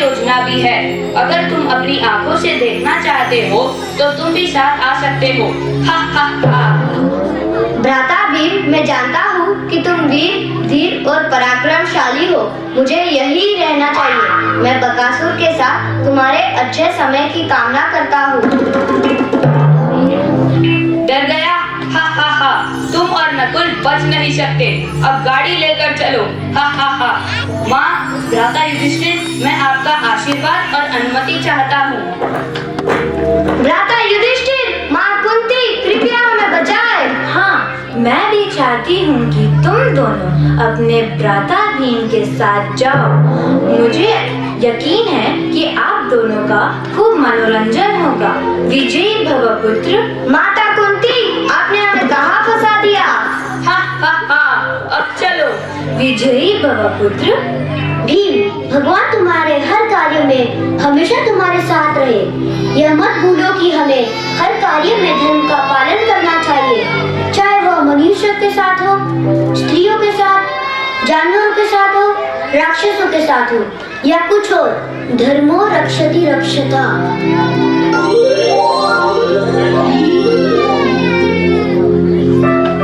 योजना भी है। अगर तुम अपनी आंखों से देखना चाहते हो तो तुम भी साथ आ सकते हो। हा हा हा। भ्राता भीम, मैं जानता हूँ कि तुम वीर, धीर और पराक्रमशाली हो। मुझे यही रहना चाहिए। मैं बकासुर के साथ तुम्हारे अच्छे समय की कामना करता हूँ। डर गया? हा हा हा। तुम और नकुल बच नहीं सकते। अब गाड़ी लेकर चलो। हा हा हा। माँ, भ्राता युधिष्ठिर, मैं आपका आशीर्वाद और अनुमति चाहता हूँ। भ्राता युधिष्ठिर, माँ कुंती, कृपया हमें बचाए। हाँ, मैं भी चाहती हूँ कि तुम दोनों अपने भ्राता भीम के साथ जाओ। मुझे यकीन है कि आप दोनों का खूब मनोरंजन होगा। विजयी भव पुत्र। माता कुंती, आपने हमें कहाँ फंसा दिया? हा हा हा। अब चलो। विजयी भव पुत्र। भीम, भगवान तुम्हारे हर कार्य में हमेशा तुम्हारे साथ रहे। यह मत भूलो कि हमें हर कार्य में धर्म का पालन करना चाहिए, चाहे वह मनुष्य के साथ हो, स्त्रियों के साथ, जानवरों के साथ हो, राक्षसों के साथ हो या कुछ और। धर्मो रक्षति रक्षता।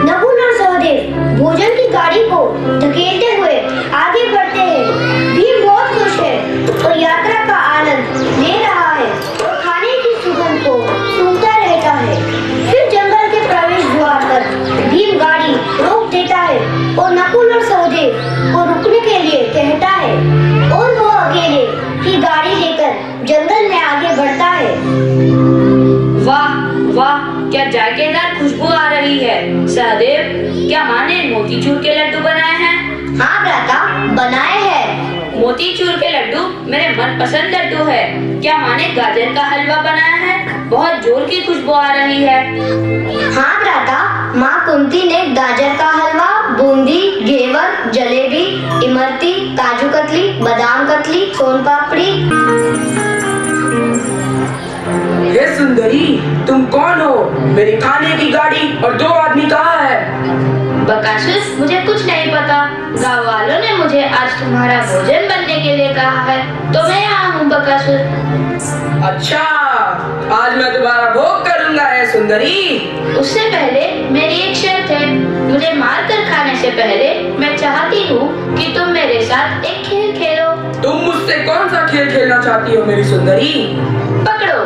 नकुल और सहदेव भोजन की गाड़ी को धकेलते हुए आगे बढ़ते हैं। भीम बहुत खुश है और यात्रा का आनंद ले रहा है और खाने की सुगंध को सूंघता रहता है। फिर जंगल के प्रवेश द्वार पर भीम गाड़ी रोक देता है और नकुल और सहदेव को रुकने के लिए कहता है और वो अकेले ही गाड़ी लेकर जंगल में आगे बढ़ता है। वाह वाह, क्या जायकेदार खुशबू आ रही है। सहदेव, क्या माँ ने मोतीचूर के लड्डू बनाए हैं? हाँ भ्राता, बनाए हैं। मोतीचूर के लड्डू मेरे मनपसंद लड्डू है। क्या माँ ने गाजर का हलवा बनाया है? बहुत जोर की खुशबू आ रही है। हाँ भ्राता, माँ कुंती ने गाजर का हलवा, बूंदी, घेवर, जलेबी, इमरती, काजू कतली, बादाम कतली, सोन पापड़ी। ये सुंदरी, तुम कौन हो? मेरी खाने की गाड़ी और दो आदमी कहाँ है? बकासुर, मुझे कुछ नहीं पता। गाँव वालों ने मुझे आज तुम्हारा भोजन बनने के लिए कहा है तो मैं यहाँ हूँ बकासुर। अच्छा, आज मैं तुम्हारा भोग करूंगा है सुंदरी। उससे पहले मेरी एक शर्त है। मुझे मार कर खाने से पहले मैं चाहती हूँ कि तुम मेरे साथ एक खेल खेलो। तुम मुझसे कौन सा खेल खेलना चाहती हो मेरी सुंदरी? पकड़ो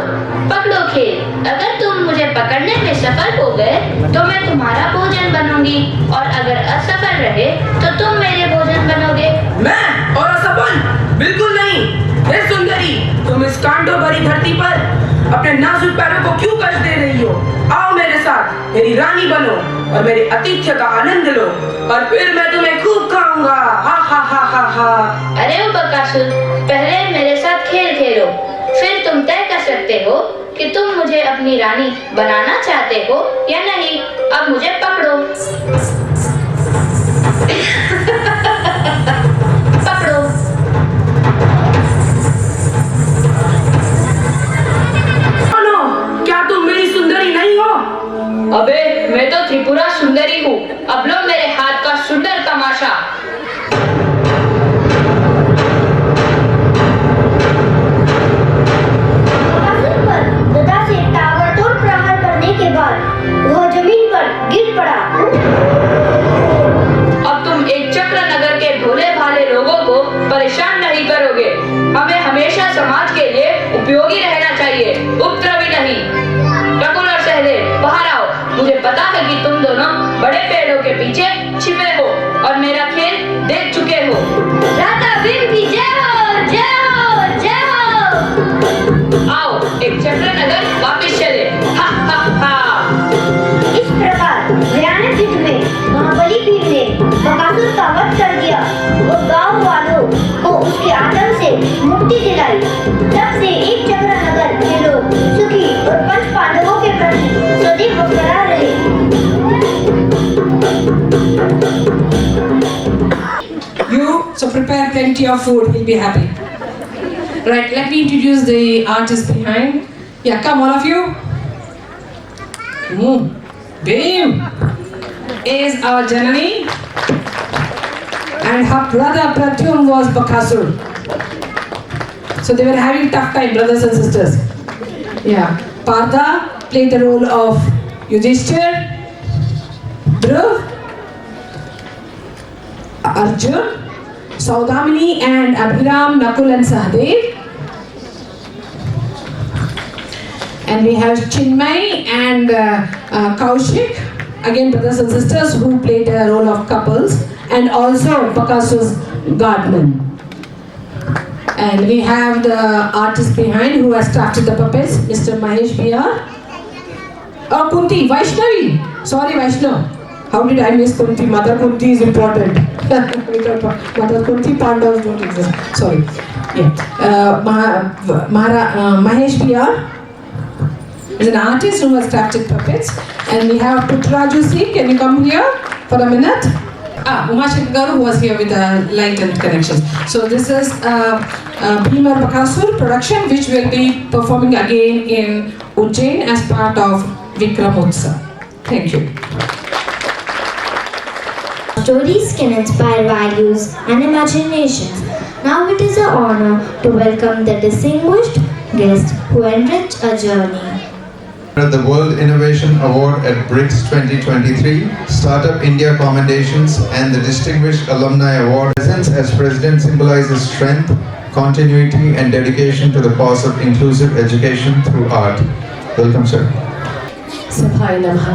पकड़ो खेल। अगर तुम मुझे पकड़ने में सफल हो गए तो मैं तुम्हारा भोजन बनूंगी और अगर असफल रहे तो तुम मेरे भोजन बनोगे। मैं और असफल? बिल्कुल नहीं। हे सुंदरी, तुम इस कांटों भरी धरती पर अपने नाजुक पैरों को क्यों कष्ट दे रही हो? आओ मेरे साथ, मेरी रानी बनो और मेरे आतिथ्य का आनंद लो और फिर मैं तुम्हें खूब खाऊंगा। हा हा हा हा हा। अरे ओ बकासुर, पहले मेरे साथ खेल खेलो, फिर तुम तय कर सकते हो कि तुम मुझे अपनी रानी बनाना चाहते हो या नहीं। अब मुझे पकड़ो। पकड़ो। क्या तुम मेरी सुंदरी नहीं हो? अबे, मैं तो त्रिपुरा सुंदरी हूँ। अब लो मेरे हाथ का सुंदर तमाशा। गदा से ताबड़तोड़ प्रहार करने के बाद वह जमीन पर गिर पड़ा। अब तुम एक चक्र नगर के भोले भाले लोगों को परेशान नहीं करोगे। हमें हमेशा समाज के लिए उपयोगी रहना चाहिए, उपद्रवी नहीं। नकुल और सहदेव, बाहर आओ। मुझे पता है कि तुम दोनों बड़े पेड़ों के पीछे छिपे हो और मेरा खेल देख चुके हो। राधा भीम की जय हो, जय हो, जय हो। आओ, एक चक्र नगर वापिस चले। हा हा हा। इस प्रकार भयानक युद्ध में महाबली भीम ने बकासुर का वध कर दिया और गांव वालों को उसके आतंक से मुक्ति दिलाई। तब से एक चक्र नगर के लोग सुखी और पंच पांडवों के प्रति सदैव बरकरार रहे। So prepare plenty of food, he'll be happy. Right, let me introduce the artist behind. Yeah, come all of you. Bhim is our Janani and her brother Pradyum was Bakasur. So they were having tough time, brothers and sisters. Yeah. Partha played the role of Yudhishthir, Dhruv, Arjun, Saudamini and Abhiram, Nakul and Sahadev. And we have Chinmay and Kaushik, again brothers and sisters who played the role of couples, and also Bakasur's guardsman. And we have the artist behind who has crafted the puppets, Mr. Mahesh B.R. Oh, Kunti, Vaishnavi. Sorry, Vaishnav. How did I miss Kunti? Mother Kunti is important. Mother Kunti, Pandavas don't exist. Sorry. Yeah. Mahesh B.R. is an artist who has crafted puppets. And we have Putraju Singh. Can you come here for a minute? Uma Shankar, who was here with the light and connections. So this is Bhima Bakasur production, which will be performing again in Ujjain as part of Vikramotsav. Thank you. Stories can inspire values and imagination. Now it is an honor to welcome the distinguished guests who enrich our journey. The World Innovation Award at BRICS 2023, Startup India Commendations, and the Distinguished Alumni Award. Presence as President symbolizes strength, continuity, and dedication to the cause of inclusive education through art. Welcome, sir. Sabhai Namaha.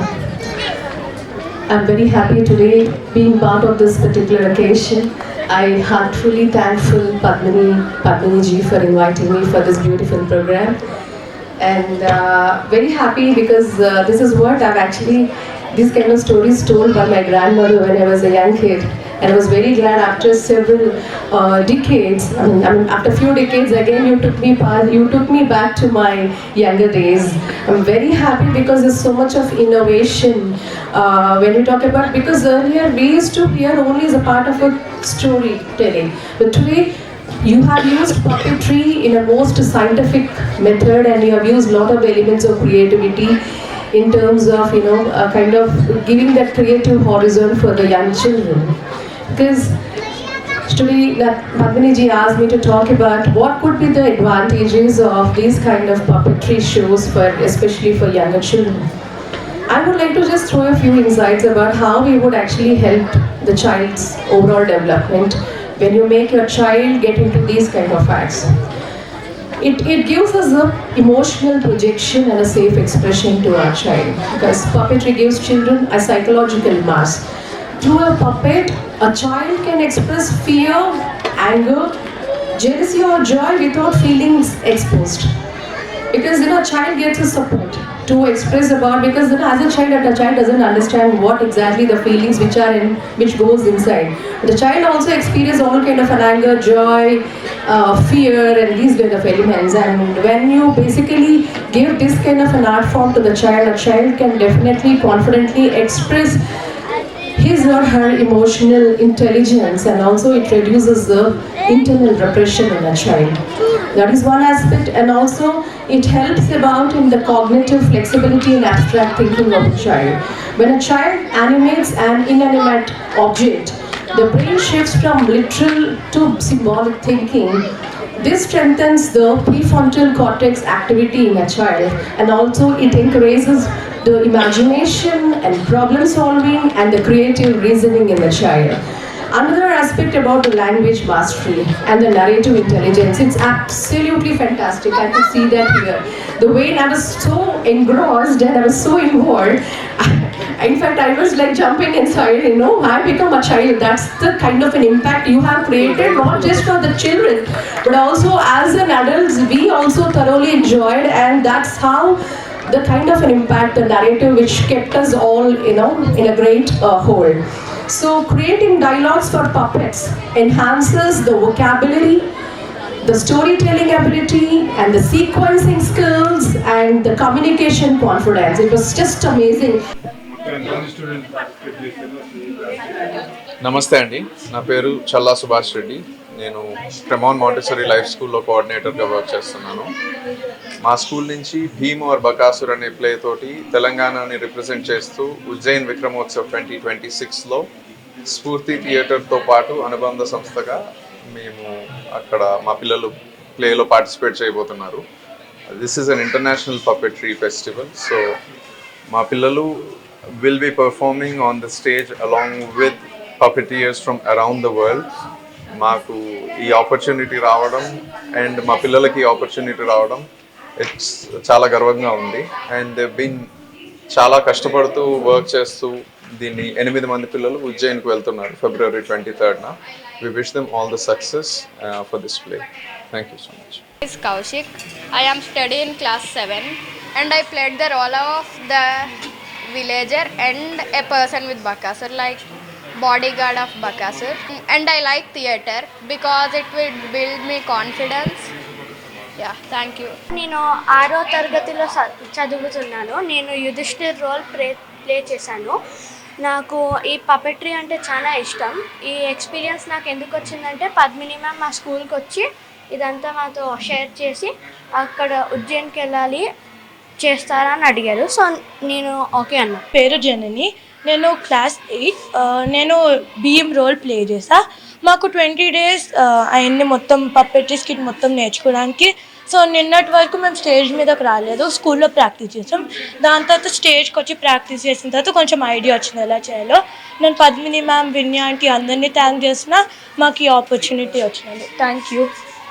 I'm very happy today being part of this particular occasion. I heartfully thankful Padmini ji for inviting me for this beautiful program. And very happy because this is what I've actually, these kind of stories told by my grandmother when I was a young kid. And I was very glad after several decades, I mean after a few decades again you took me back to my younger days. I'm very happy because there's so much of innovation when you talk about, because earlier we used to hear only as a part of a storytelling. But today you have used puppetry in a most scientific method, and you have used a lot of elements of creativity in terms of, you know, kind of giving that creative horizon for the young children. Because today Padmini ji asked me to talk about what could be the advantages of these kind of puppetry shows for, especially for younger children. I would like to just throw a few insights about how we would actually help the child's overall development when you make your child get into these kind of acts. It gives us an emotional projection and a safe expression to our child, because puppetry gives children a psychological mask. Through a puppet, a child can express fear, anger, jealousy or joy without feelings exposed. Because then a child gets a support to express about, because then as a child doesn't understand what exactly the feelings which goes inside. The child also experiences all kind of an anger, joy, fear and these kind of elements. And when you basically give this kind of an art form to the child, a child can definitely confidently express his or her emotional intelligence, and also it reduces the internal repression in a child. That is one aspect, and also it helps about in the cognitive flexibility and abstract thinking of a child. When a child animates an inanimate object, the brain shifts from literal to symbolic thinking. This strengthens the prefrontal cortex activity in a child, and also it encourages the imagination and problem solving and the creative reasoning in the child. Another aspect about the language mastery and the narrative intelligence, it's absolutely fantastic. I could see that here. The way I was so engrossed and I was so involved, in fact I was like jumping inside, you know, I become a child. That's the kind of an impact you have created, not just for the children, but also as an adults, we also thoroughly enjoyed, and that's how the kind of an impact, the narrative which kept us all, you know, in a great hold. So creating dialogues for puppets enhances the vocabulary, the storytelling ability and the sequencing skills and the communication confidence. It was just amazing. నమస్తే అండి, నా పేరు చల్లా సుభాష్ రెడ్డి. నేను క్రెమాన్ Montessori life స్కూల్లో కోఆర్డినేటర్గా work చేస్తున్నాను. మా school నుంచి Bhim are బకాసుర్ అనే ప్లే తోటి తెలంగాణని రిప్రజెంట్ చేస్తూ ఉజ్జయిన్ విక్రమోత్సవ్ 2026లో స్ఫూర్తి థియేటర్తో పాటు అనుబంధ సంస్థగా మేము అక్కడ మా పిల్లలు ప్లేలో పార్టిసిపేట్ చేయబోతున్నారు. This is an international puppetry festival. So మా పిల్లలు will be performing on the stage along with puppeteers from around the world. మాకు ఈ ఆపర్చునిటీ రావడం అండ్ మా పిల్లలకి ఈ ఆపర్చునిటీ రావడం ఇట్స్ చాలా గర్వంగా ఉంది. అండ్ దే బీన్ చాలా కష్టపడుతూ వర్క్ చేస్తూ దీన్ని 8 మంది పిల్లలు ఉజ్జయిన్కి వెళ్తున్నారు February 23rd. We wish them all the success for this play. Thank you so much. My name is Kaushik. I am studying in class 7 and I played the role of the villager and a person with Bakasur, like bodyguard of Bakasur. And I like theatre because it will build me confidence. Yeah, thank you. నేను 6వ తరగతిలో చదువుతున్నాను. నేను Yudhishthir role play చేశాను. నాకు ఈ puppetry అంటే చాలా ఇష్టం. ఈ ఎక్స్పీరియన్స్ నాకు ఎందుకు వచ్చిందంటే పద్మిని మ్యామ్ మా స్కూల్కి వచ్చి ఇదంతా మాతో షేర్ చేసి అక్కడ ఉజ్జయిన్కి వెళ్ళాలి చేస్తారా అని అడిగారు. సో నేను ఓకే అన్నా. పేరు జనని, నేను క్లాస్ 8. నేను భీమ్ రోల్ ప్లే చేసా. మాకు 20 days అయింది మొత్తం పప్పెట్రీ స్కిట్ మొత్తం నేర్చుకోవడానికి. సో నిన్నటి వరకు మేము స్టేజ్ మీదకి రాలేదు, స్కూల్లో ప్రాక్టీస్ చేసాం. దాని తర్వాత స్టేజ్కి వచ్చి ప్రాక్టీస్ చేసిన తర్వాత కొంచెం ఐడియా వచ్చింది ఎలా చేయాలో. నేను పద్మిని మ్యామ్, విన్యా ఆంటీ అందరినీ థ్యాంక్ చేసిన మాకు ఈ ఆపర్చునిటీ వచ్చినది. Thank you.